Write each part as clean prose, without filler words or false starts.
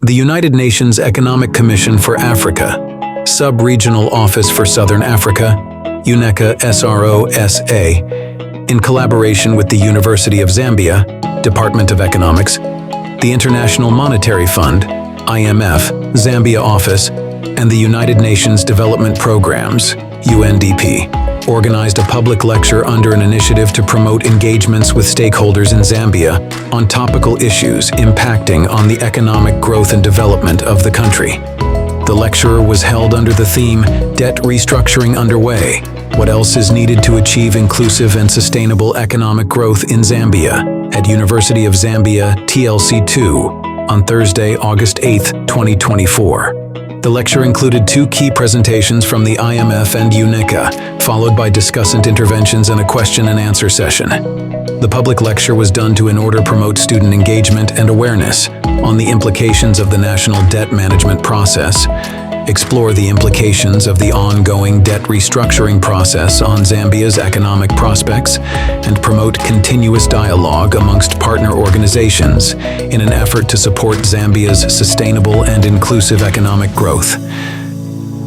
The United Nations Economic Commission for Africa, Sub-Regional Office for Southern Africa, UNECA SRO-SA, in collaboration with the University of Zambia, Department of Economics, the International Monetary Fund, IMF, Zambia Office, and the United Nations Development Programs, UNDP, organized a public lecture under an initiative to promote engagements with stakeholders in Zambia on topical issues impacting on the economic growth and development of the country. The lecture was held under the theme, Debt Restructuring Underway, What Else is Needed to Achieve Inclusive and Sustainable Economic Growth in Zambia, at University of Zambia, TLC2, on Thursday, August 8, 2024. The lecture included 2 key presentations from the IMF and UNECA, followed by discussant interventions and a question and answer session. The public lecture was done to in order promote student engagement and awareness on the implications of the national debt management process, explore the implications of the ongoing debt restructuring process on Zambia's economic prospects, and promote continuous dialogue amongst partner organizations in an effort to support Zambia's sustainable and inclusive economic growth.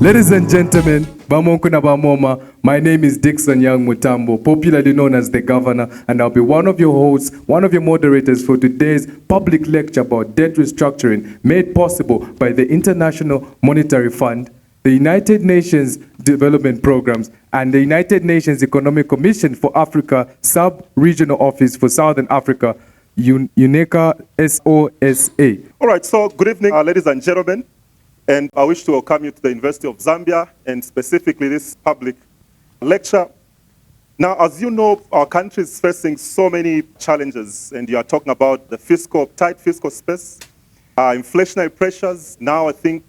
Ladies and gentlemen, Bamonkuna Bamoma, my name is Dixon Young Mutambo, popularly known as the Governor, and I'll be one of your hosts, one of your moderators for today's public lecture about debt restructuring made possible by the International Monetary Fund, the United Nations Development Programs, and the United Nations Economic Commission for Africa Sub-Regional Office for Southern Africa, UNECA SOSA. All right, so good evening, ladies and gentlemen. And I wish to welcome you to the University of Zambia, and specifically this public lecture. Now, as you know, our country is facing so many challenges, and you are talking about the tight fiscal space, inflationary pressures. Now I think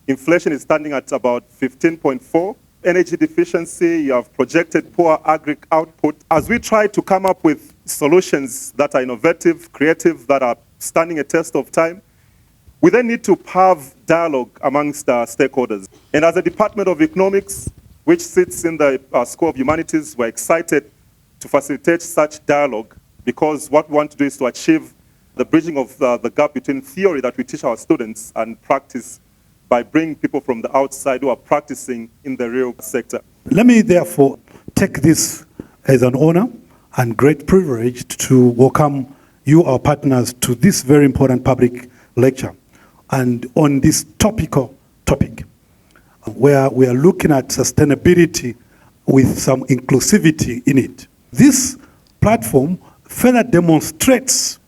inflation is standing at about 15.4. Energy deficiency, you have projected poor agri output. As we try to come up with solutions that are innovative, creative, that are standing a test of time, we then need to have dialogue amongst stakeholders. And as a Department of Economics, which sits in the School of Humanities, we're excited to facilitate such dialogue, because what we want to do is to achieve the bridging of the gap between theory that we teach our students and practice by bringing people from the outside who are practicing in the real sector. Let me therefore take this as an honor and great privilege to welcome you, our partners, to this very important public lecture. And on this topic, where we are looking at sustainability with some inclusivity in it. This platform further demonstrates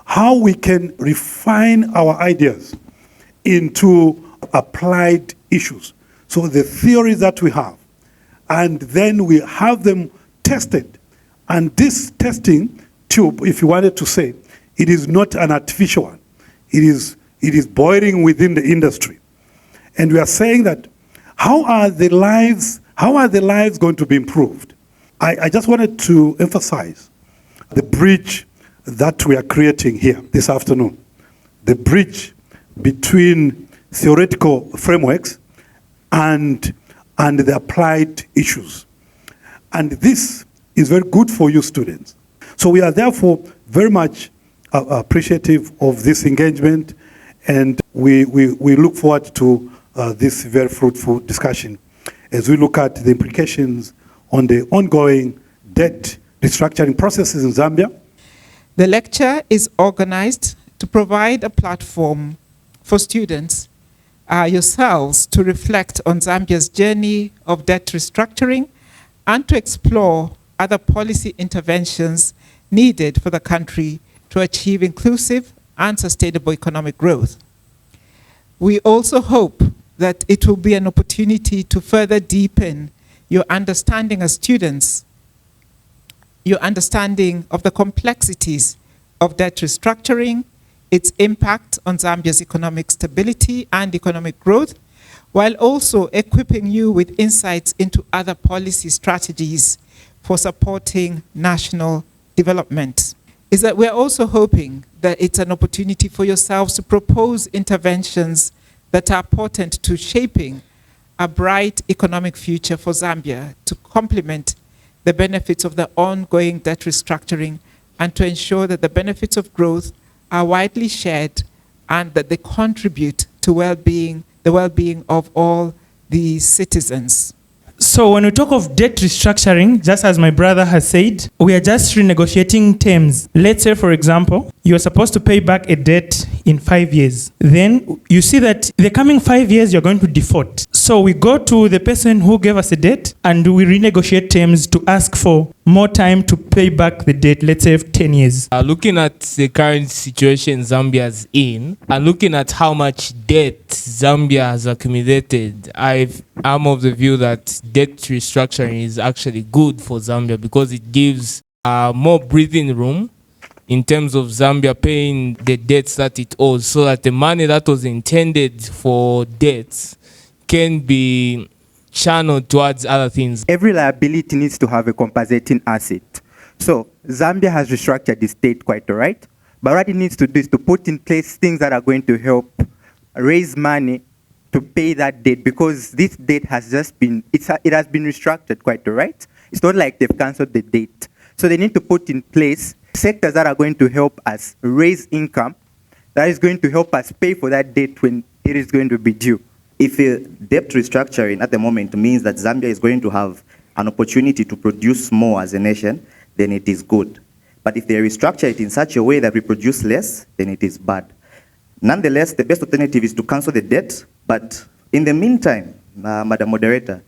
how we can refine our ideas into applied issues. So the theories that we have, and then we have them tested. And this testing tube, if you wanted to say, it is not an artificial one. It is boiling within the industry. And we are saying that how are the lives going to be improved? I just wanted to emphasize the bridge that we are creating here this afternoon. The bridge between theoretical frameworks and the applied issues. And this is very good for you students. So we are therefore very much appreciative of this engagement, and we look forward to this very fruitful discussion as we look at the implications on the ongoing debt restructuring processes in Zambia. The lecture is organized to provide a platform for students yourselves to reflect on Zambia's journey of debt restructuring and to explore other policy interventions needed for the country to achieve inclusive and sustainable economic growth. We also hope that it will be an opportunity to further deepen your understanding as students, your understanding of the complexities of debt restructuring, its impact on Zambia's economic stability and economic growth, while also equipping you with insights into other policy strategies for supporting national development. Is that we're also hoping that it's an opportunity for yourselves to propose interventions that are important to shaping a bright economic future for Zambia, to complement the benefits of the ongoing debt restructuring and to ensure that the benefits of growth are widely shared and that they contribute to the well-being of all the citizens. So when we talk of debt restructuring, just as my brother has said, we are just renegotiating terms. Let's say, for example, you are supposed to pay back a debt in 5 years. Then you see that the coming 5 years you're going to default. So we go to the person who gave us a debt and we renegotiate terms to ask for more time to pay back the debt, let's say 10 years. Looking at the current situation Zambia's in, and looking at how much debt Zambia has accumulated, I'm of the view that debt restructuring is actually good for Zambia because it gives more breathing room in terms of Zambia paying the debts that it owes, so that the money that was intended for debts can be channeled towards other things. Every liability needs to have a compensating asset. So Zambia has restructured the state quite all right, but what it needs to do is to put in place things that are going to help raise money to pay that debt, because this debt has just been, it has been restructured quite all right. It's not like they've cancelled the debt. So they need to put in place sectors that are going to help us raise income, that is going to help us pay for that debt when it is going to be due. If debt restructuring at the moment means that Zambia is going to have an opportunity to produce more as a nation, then it is good. But if they restructure it in such a way that we produce less, then it is bad. Nonetheless, the best alternative is to cancel the debt. But in the meantime, Madam Moderator,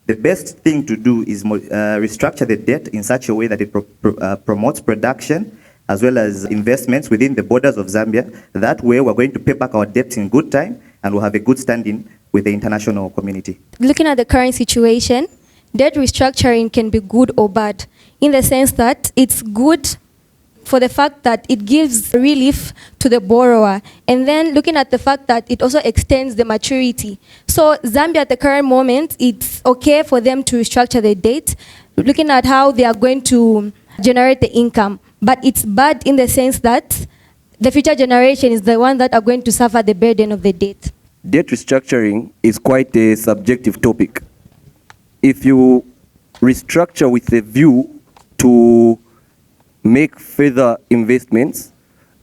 the best thing to do is restructure the debt in such a way that it promotes production as well as investments within the borders of Zambia. That way, we're going to pay back our debts in good time and we'll have a good standing with the international community. Looking at the current situation, debt restructuring can be good or bad, in the sense that it's good for the fact that it gives relief to the borrower, and then looking at the fact that it also extends the maturity. So Zambia at the current moment, it's okay for them to restructure the debt, looking at how they are going to generate the income. But it's bad in the sense that the future generation is the one that are going to suffer the burden of the debt. Debt restructuring is quite a subjective topic. If you restructure with a view to make further investments,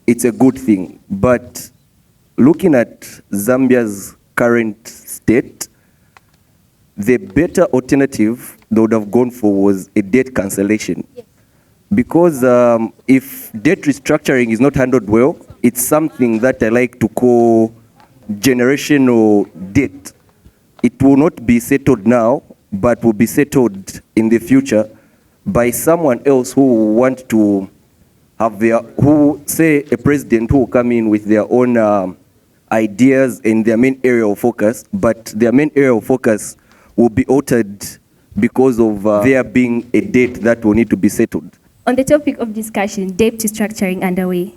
it's a good thing. But looking at Zambia's current state, the better alternative they would have gone for was a debt cancellation. Yes. Because if debt restructuring is not handled well, it's something that I like to call generational debt. It will not be settled now, but will be settled in the future by someone else who will want to have who say a president who will come in with their own ideas in their main area of focus, but their main area of focus will be altered because of there being a debt that will need to be settled. On the topic of discussion, debt restructuring underway,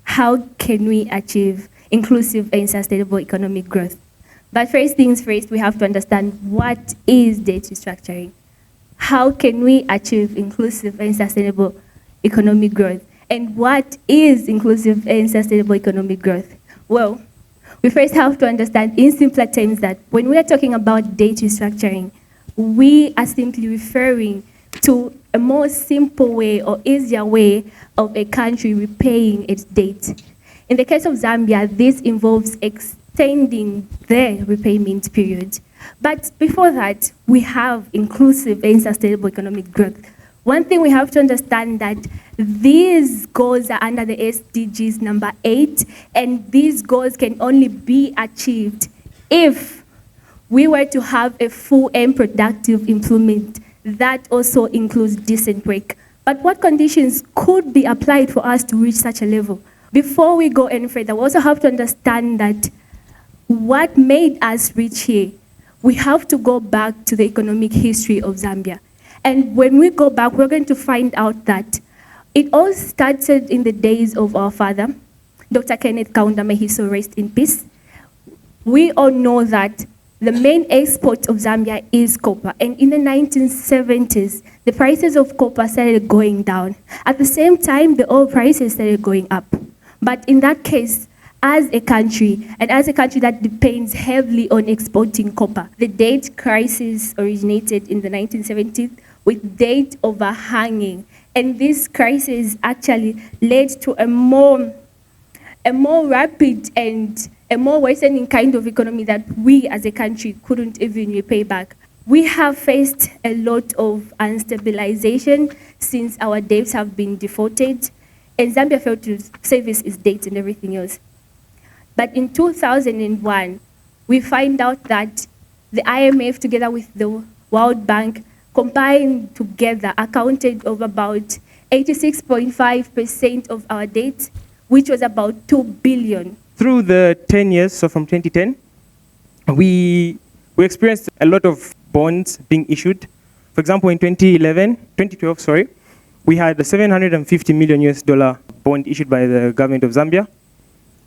how can we achieve inclusive and sustainable economic growth? But first things first, we have to understand what is debt restructuring. How can we achieve inclusive and sustainable economic growth? And what is inclusive and sustainable economic growth? Well, we first have to understand in simpler terms that when we are talking about debt restructuring, we are simply referring to a more simple way or easier way of a country repaying its debt. In the case of Zambia, this involves extending the repayment period. But before that, we have inclusive and sustainable economic growth. One thing we have to understand that these goals are under the SDGs number 8, and these goals can only be achieved if we were to have a full and productive employment that also includes decent work. But what conditions could be applied for us to reach such a level? Before we go any further, we also have to understand that what made us reach here, we have to go back to the economic history of Zambia. And when we go back, we're going to find out that it all started in the days of our father, Dr. Kenneth Kaunda, may he so rest in peace. We all know that the main export of Zambia is copper. And in the 1970s, the prices of copper started going down. At the same time, the oil prices started going up. But in that case, as a country, and as a country that depends heavily on exporting copper, the debt crisis originated in the 1970s with debt overhanging. And this crisis actually led to a more a more rapid and a more worsening kind of economy that we as a country couldn't even repay back. We have faced a lot of unstabilization since our debts have been defaulted, and Zambia failed to service its debts and everything else. But in 2001, we find out that the IMF, together with the World Bank, combined together accounted of about 86.5% of our debt, which was about 2 billion. Through the 10 years, so from 2010, we experienced a lot of bonds being issued. For example, in 2012, we had a $750 million bond issued by the government of Zambia,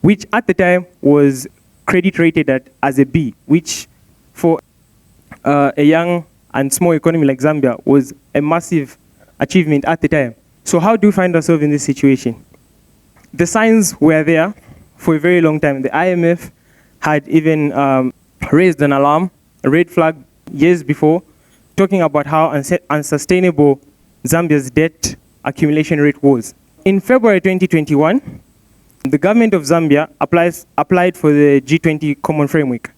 which at the time was credit rated as a B, which for a young and small economy like Zambia was a massive achievement at the time. So how do we find ourselves in this situation? The signs were there for a very long time. The IMF had even raised an alarm, a red flag, years before, talking about how unsustainable Zambia's debt accumulation rate was. In February 2021, the government of Zambia applied for the G20 Common Framework.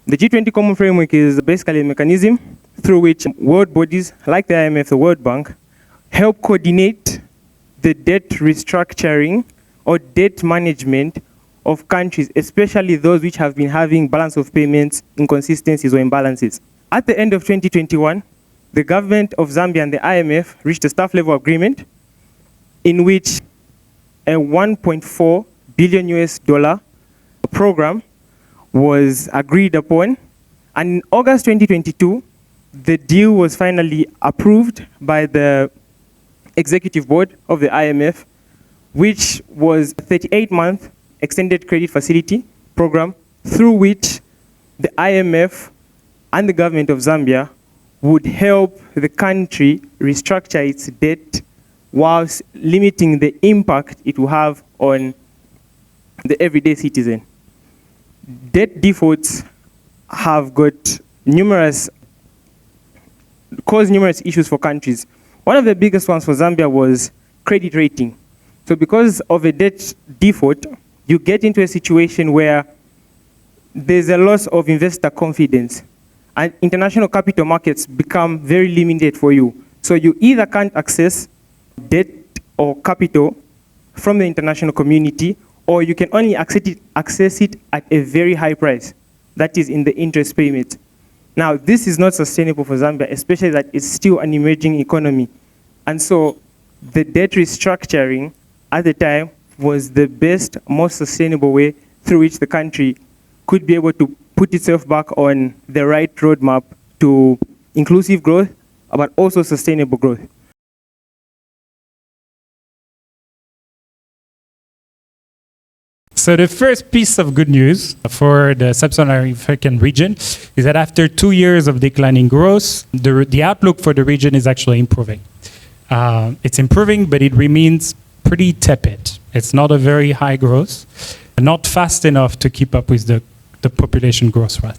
The G20 Common Framework is basically a mechanism through which world bodies like the IMF, the World Bank, help coordinate the debt restructuring or debt management of countries, especially those which have been having balance of payments inconsistencies or imbalances. At the end of 2021, the government of Zambia and the IMF reached a staff level agreement in which a $1.4 billion program was agreed upon. And in August 2022, the deal was finally approved by the executive board of the IMF, which was a 38-month extended credit facility program through which the IMF and the government of Zambia would help the country restructure its debt whilst limiting the impact it will have on the everyday citizen. Debt defaults have caused numerous issues for countries. One of the biggest ones for Zambia was credit rating. So because of a debt default, you get into a situation where there's a loss of investor confidence and international capital markets become very limited for you. So you either can't access debt or capital from the international community, or you can only access it at a very high price, that is in the interest payment. Now, this is not sustainable for Zambia, especially that it's still an emerging economy. And so the debt restructuring at the time was the best, most sustainable way through which the country could be able to put itself back on the right roadmap to inclusive growth, but also sustainable growth. So the first piece of good news for the sub-Saharan African region is that after 2 years of declining growth, the outlook for the region is actually improving. It's improving, but it remains pretty tepid. It's not a very high growth, not fast enough to keep up with the population growth rate.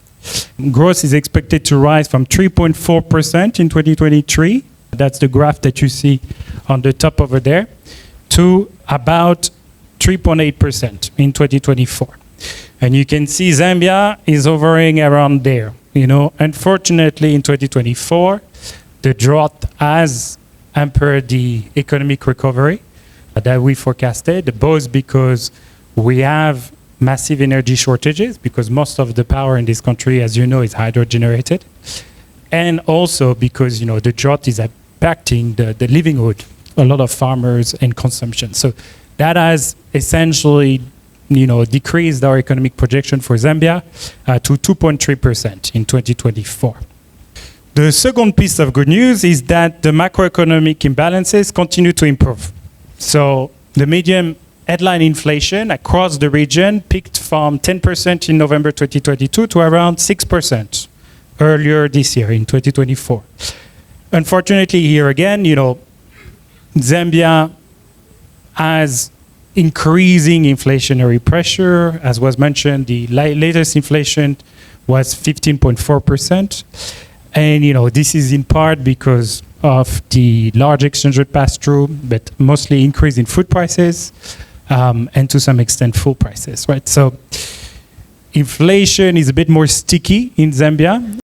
Growth is expected to rise from 3.4% in 2023, that's the graph that you see on the top over there, to about 3.8% in 2024. And you can see Zambia is hovering around there. You know, unfortunately in 2024, the drought has hampered the economic recovery that we forecasted, both because we have massive energy shortages, because most of the power in this country, as you know, is hydro-generated, and also because, you know, the drought is impacting the livelihood, a lot of farmers and consumption. So that has essentially, you know, decreased our economic projection for Zambia to 2.3% in 2024. The second piece of good news is that the macroeconomic imbalances continue to improve. So the median headline inflation across the region peaked from 10% in November 2022 to around 6% earlier this year in 2024. Unfortunately, here again, you know, Zambia has increasing inflationary pressure. As was mentioned, the latest inflation was 15.4%. And, you know, this is in part because of the large exchange rate pass-through, but mostly increase in food prices, and to some extent fuel prices, right? So inflation is a bit more sticky in Zambia.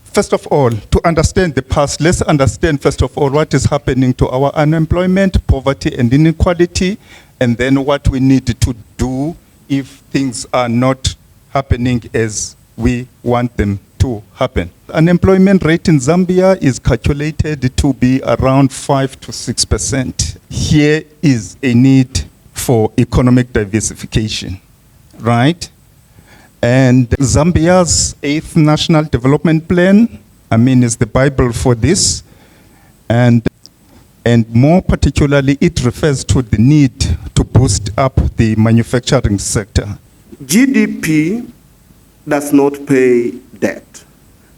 First of all, to understand the past, let's understand first of all what is happening to our unemployment, poverty and inequality, and then what we need to do if things are not happening as we want them to happen. Unemployment rate in Zambia is calculated to be around 5 to 6%. Here is a need for economic diversification, right? And Zambia's 8th National Development Plan, is the Bible for this. And more particularly, it refers to the need to boost up the manufacturing sector. GDP does not pay debt.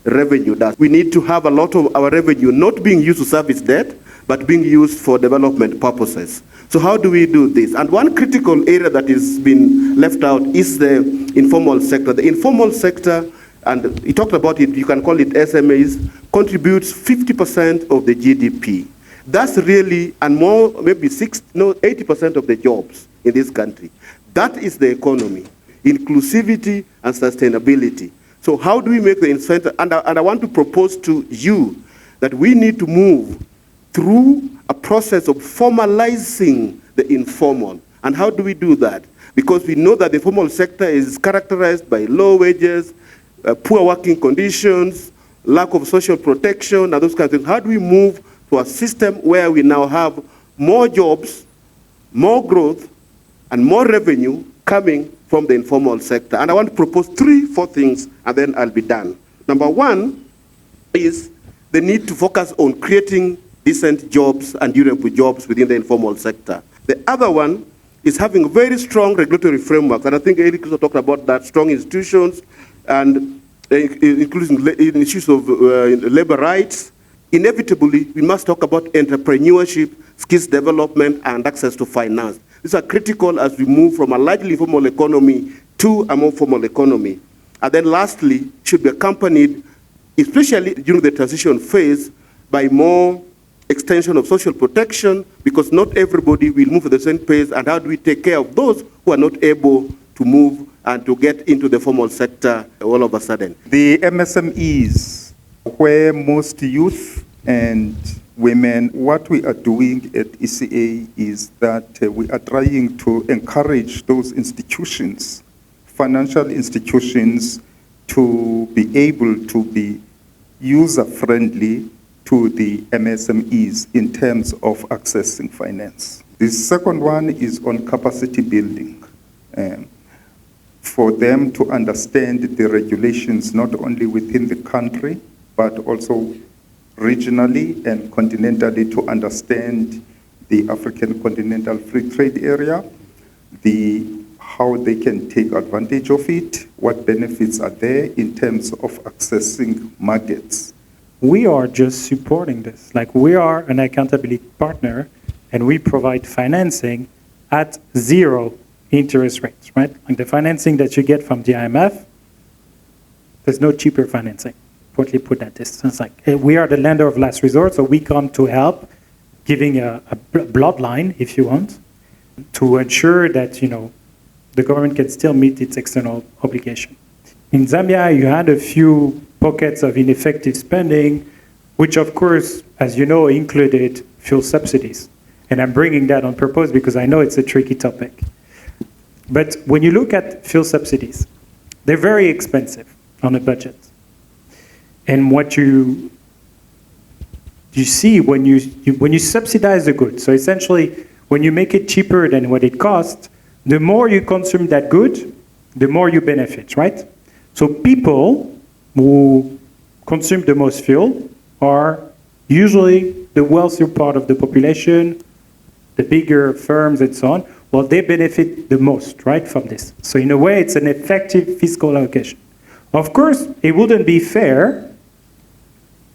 Revenue does. We need to have a lot of our revenue not being used to service debt, but being used for development purposes. So how do we do this? And one critical area that has been left out is the informal sector. The informal sector, and you talked about it, you can call it SMEs, contributes 50% of the GDP. That's really, and more, maybe 80% of the jobs in this country. That is the economy, inclusivity and sustainability. So how do we make the incentive? And I want to propose to you that we need to move through a process of formalizing the informal. And how do we do that? Because we know that the formal sector is characterized by low wages, poor working conditions, lack of social protection, and those kinds of things. How do we move to a system where we now have more jobs, more growth, and more revenue coming from the informal sector? And I want to propose 3-4 things, and then I'll be done. Number one is the need to focus on creating decent jobs and durable jobs within the informal sector. The other one is having very strong regulatory frameworks, and I think Eric also talked about that, strong institutions, and including issues of labor rights. Inevitably, we must talk about entrepreneurship, skills development, and access to finance. These are critical as we move from a largely informal economy to a more formal economy. And then lastly, should be accompanied, especially during the transition phase, by more extension of social protection, because not everybody will move at the same pace, and how do we take care of those who are not able to move and to get into the formal sector all of a sudden? The MSMEs, where most youth and women, what we are doing at ECA is that we are trying to encourage those institutions, financial institutions, to be able to be user-friendly to the MSMEs in terms of accessing finance. The second one is on capacity building, for them to understand the regulations not only within the country, but also regionally and continentally, to understand the African Continental Free Trade Area, how they can take advantage of it, what benefits are there in terms of accessing markets. We are just supporting this. Like, we are an accountability partner, and we provide financing at 0 interest rates, right? Like the financing that you get from the IMF, there's no cheaper financing. Importantly put at distance. Like, we are the lender of last resort, so we come to help, giving a bloodline, if you want, to ensure that, the government can still meet its external obligation. In Zambia, you had a few pockets of ineffective spending, which of course, as you know, included fuel subsidies. And I'm bringing that on purpose because I know it's a tricky topic. But when you look at fuel subsidies, they're very expensive on a budget. And what you see when you subsidize the good, so essentially when you make it cheaper than what it costs, the more you consume that good, the more you benefit, right? So people who consume the most fuel are usually the wealthier part of the population, the bigger firms and so on. Well, they benefit the most, right, from this. So in a way, it's an effective fiscal allocation. Of course, it wouldn't be fair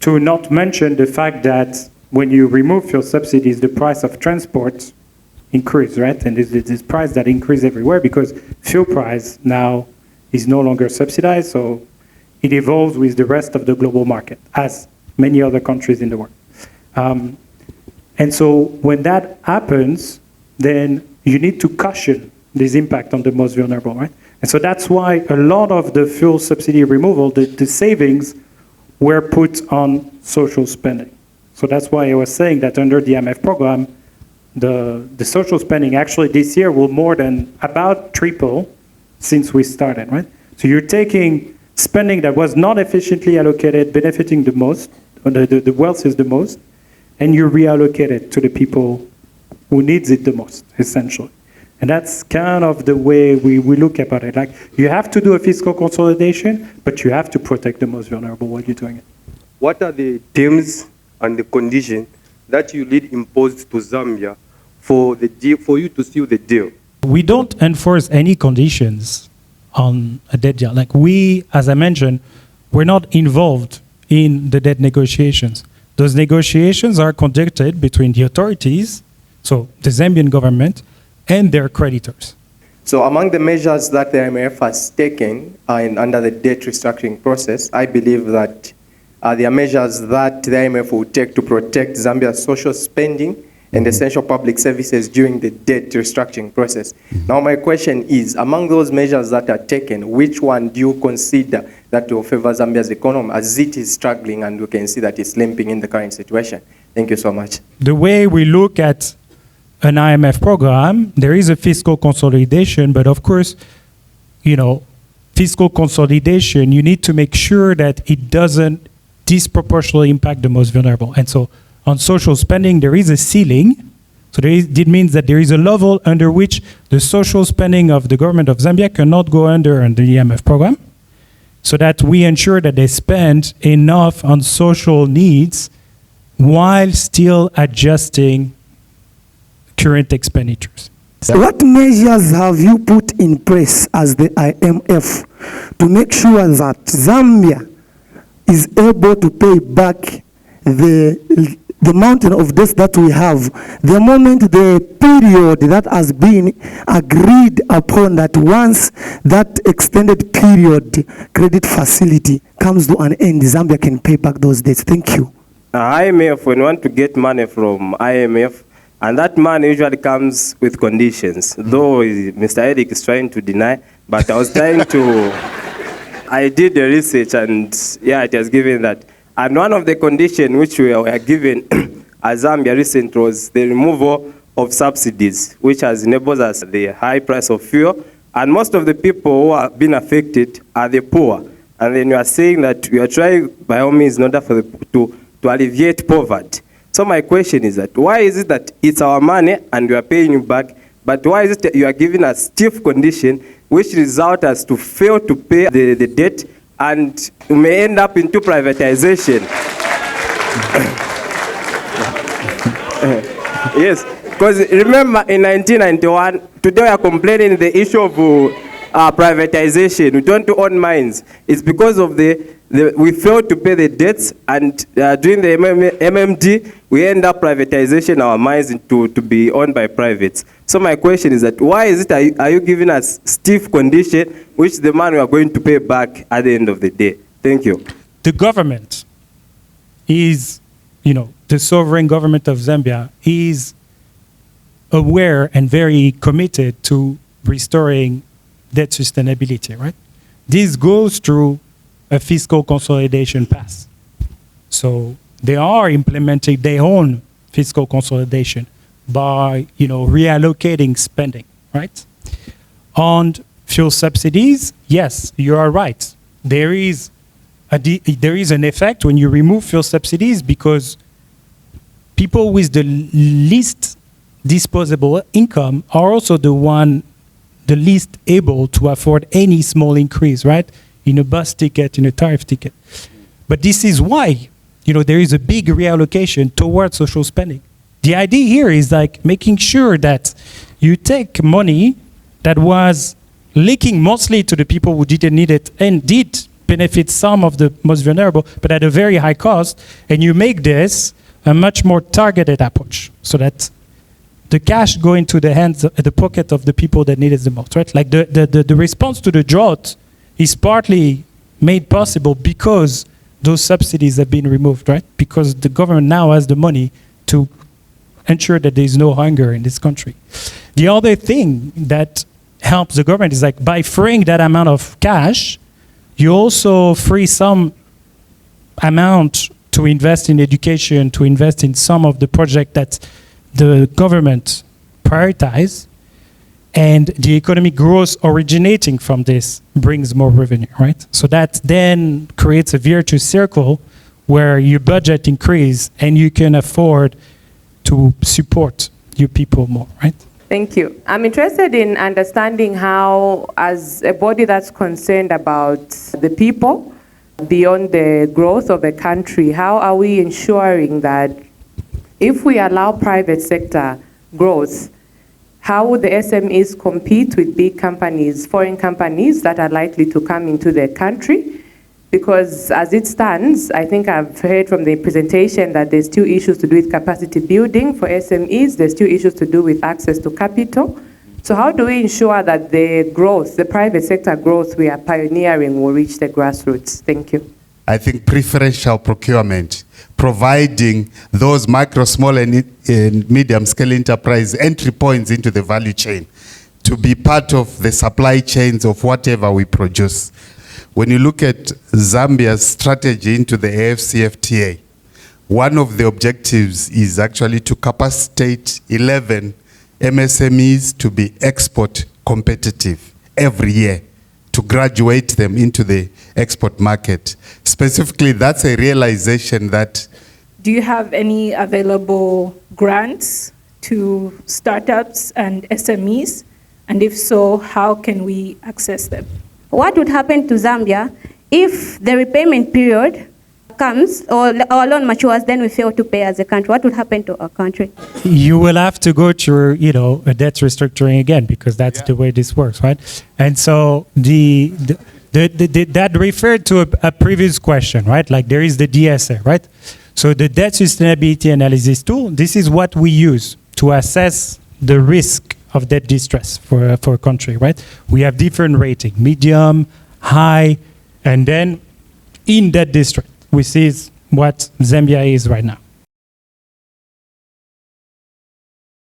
to not mention the fact that when you remove fuel subsidies, the price of transport increase, right? And there's this price that increases everywhere because fuel price now is no longer subsidized, so it evolves with the rest of the global market, as many other countries in the world. And so when that happens, then you need to cushion this impact on the most vulnerable, right? And so that's why a lot of the fuel subsidy removal, the savings, were put on social spending. So that's why I was saying that under the IMF program, the social spending actually this year will more than about triple since we started, right? So you're taking spending that was not efficiently allocated, benefiting the most, or the wealthiest the most, and you reallocate it to the people who needs it the most, essentially. And that's kind of the way we look about it. Like, you have to do a fiscal consolidation, but you have to protect the most vulnerable while you're doing it. What are the terms and the conditions that you need imposed to Zambia for the deal, for you to seal the deal? We don't enforce any conditions on a debt deal. Like, we, as I mentioned, we're not involved in the debt negotiations. Those negotiations are conducted between the authorities, so the Zambian government, and their creditors. So among the measures that the IMF has taken under the debt restructuring process, I believe that there are measures that the IMF will take to protect Zambia's social spending and essential public services during the debt restructuring process. Now my question is, among those measures that are taken, which one do you consider that will favor Zambia's economy as it is struggling and we can see that it's limping in the current situation? Thank you so much. The way we look at an IMF program, there is a fiscal consolidation, but of course, you know, fiscal consolidation, you need to make sure that it doesn't disproportionately impact the most vulnerable. And so on social spending, there is a ceiling. So it means that there is a level under which the social spending of the government of Zambia cannot go under the IMF program, so that we ensure that they spend enough on social needs while still adjusting current expenditures. What measures have you put in place as the IMF to make sure that Zambia is able to pay back the mountain of debt that we have, the moment the period that has been agreed upon, that once that extended period credit facility comes to an end, Zambia can pay back those debts? Thank you. IMF, when you want to get money from IMF, and that money usually comes with conditions, though Mr. Eric is trying to deny, but I was trying to, I did the research and yeah, it has given that. And one of the conditions which we were given as Zambia recently was the removal of subsidies, which has enabled us the high price of fuel. And most of the people who have been affected are the poor. And then you are saying that we are trying by all means in order for to alleviate poverty. So my question is that why is it that it's our money and we are paying you back, but why is it that you are giving us stiff condition which result us to fail to pay the debt and we may end up into privatization? Yes, because remember in 1991, today we are complaining the issue of privatization. We don't own mines. It's because of we failed to pay the debts, and during the MMD, we end up privatization our mines to be owned by privates. So my question is that why is it are you giving us stiff condition which the money we are going to pay back at the end of the day? Thank you. The government is, the sovereign government of Zambia is aware and very committed to restoring debt sustainability, right? This goes through a fiscal consolidation path. So they are implementing their own fiscal consolidation by, reallocating spending, right? On fuel subsidies, yes, you are right. There is an effect when you remove fuel subsidies because people with the least disposable income are also the least able to afford any small increase, right? In a bus ticket, in a tariff ticket. But this is why, there is a big reallocation towards social spending. The idea here is like making sure that you take money that was leaking mostly to the people who didn't need it and did benefit some of the most vulnerable, but at a very high cost, and you make this a much more targeted approach so that the cash go into the hands, the pocket of the people that need it the most, right? Like the response to the drought is partly made possible because those subsidies have been removed, right? Because the government now has the money to ensure that there's no hunger in this country. The other thing that helps the government is like by freeing that amount of cash, you also free some amount to invest in education, to invest in some of the projects that the government prioritize, and the economic growth originating from this brings more revenue, right? So that then creates a virtuous circle where your budget increase and you can afford to support your people more, right? Thank you. I'm interested in understanding how, as a body that's concerned about the people, beyond the growth of a country, how are we ensuring that if we allow private sector growth, how would the SMEs compete with big companies, foreign companies that are likely to come into the country? Because as it stands, I think I've heard from the presentation that there's still issues to do with capacity building for SMEs, there's still issues to do with access to capital. So how do we ensure that the growth, the private sector growth we are pioneering will reach the grassroots? Thank you. I think preferential procurement, providing those micro, small and medium scale enterprise entry points into the value chain to be part of the supply chains of whatever we produce. When you look at Zambia's strategy into the AFCFTA, one of the objectives is actually to capacitate 11 MSMEs to be export competitive every year, to graduate them into the export market. Specifically, that's a realization that... Do you have any available grants to startups and SMEs? And if so, how can we access them? What would happen to Zambia if the repayment period comes or our loan matures, then we fail to pay as a country? What would happen to our country? You will have to go through, a debt restructuring again, because that's the way this works, right? And so that referred to a previous question, right? Like there is the DSA, right? So the debt sustainability analysis tool, this is what we use to assess the risk of debt distress for a country, right? We have different rating, medium, high, and then in debt distress, we see what Zambia is right now.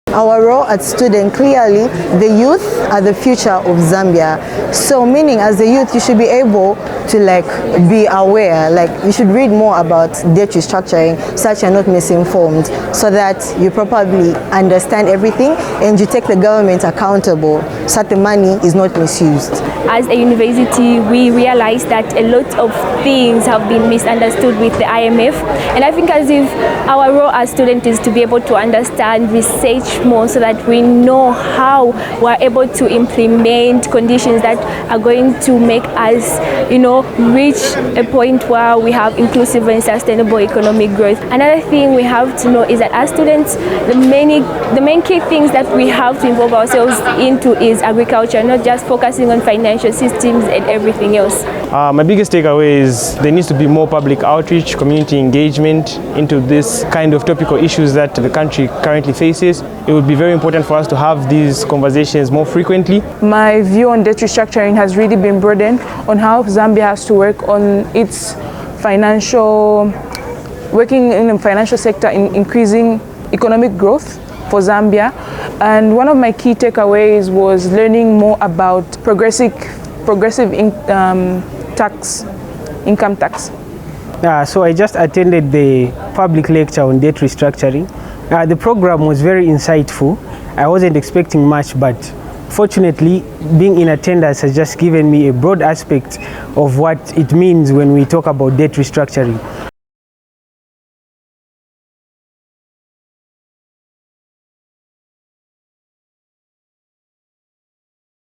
Our role as students, clearly, the youth are the future of Zambia. So meaning as a youth, you should be able to be aware, you should read more about debt restructuring, such you're not misinformed, so that you probably understand everything and you take the government accountable so that the money is not misused. As a university, we realized that a lot of things have been misunderstood with the IMF. And I think as if our role as students is to be able to understand, research more so that we know how we're able to implement conditions that are going to make us, reach a point where we have inclusive and sustainable economic growth. Another thing we have to know is that as students, the main key things that we have to involve ourselves into is agriculture, not just focusing on financial systems and everything else. My biggest takeaway is there needs to be more public outreach, community engagement into this kind of topical issues that the country currently faces. It would be very important for us to have these conversations more frequently. My view on debt restructuring has really been broadened on how Zambia has to work on its working in the financial sector in increasing economic growth for Zambia. And one of my key takeaways was learning more about progressive income tax. So I just attended the public lecture on debt restructuring. The program was very insightful. I wasn't expecting much, but fortunately, being in attendance has just given me a broad aspect of what it means when we talk about debt restructuring.